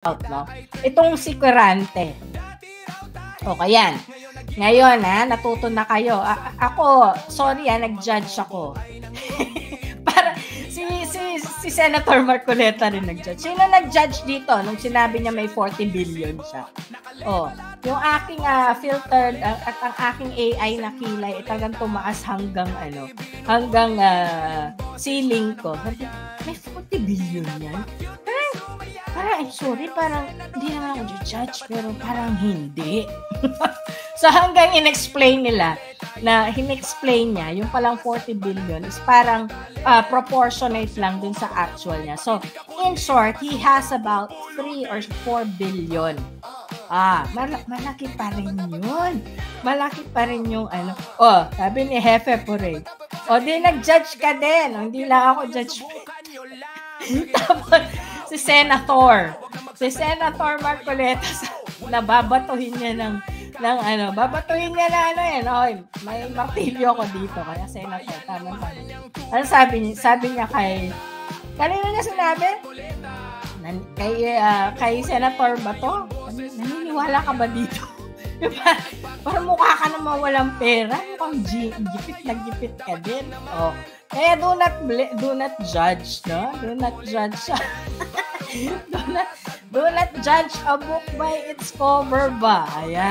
out, no? Itong si Quirante. O, kayan. Ngayon, natuto na kayo. Ako, sorry, nag-judge ako. Para, si Senator Marcoleta rin nag-judge. Sino nag-judge dito nung sinabi niya may 40 billion siya? Oh, yung aking filtered at ang aking AI na kilay talagang tumaas hanggang ceiling ko. May 40 billion yan? Parang, I'm sorry, parang hindi naman ako judge, pero parang hindi. So hanggang in-explain niya, yung palang 40 billion is parang proportionate lang dun sa actual niya. So, in short, he has about 3 or 4 billion. Malaki pa rin yun. Malaki pa rin yung sabi ni Jefe Pure. Di nag-judge ka din. Hindi lang ako judge. Tapos, si Senator Marcoleta, babatuhin niya babatuhin niya may martilyo ko dito, kaya Senator, tama. Ano sabi niya kanina niya sinabi? Kay Senator Bato, naniniwala ka ba dito? Parang mukha ka naman walang pera, mukhang gipit ka din. Kaya do not judge, no? Do not judge. Do not judge a book by its cover ba? Ayan.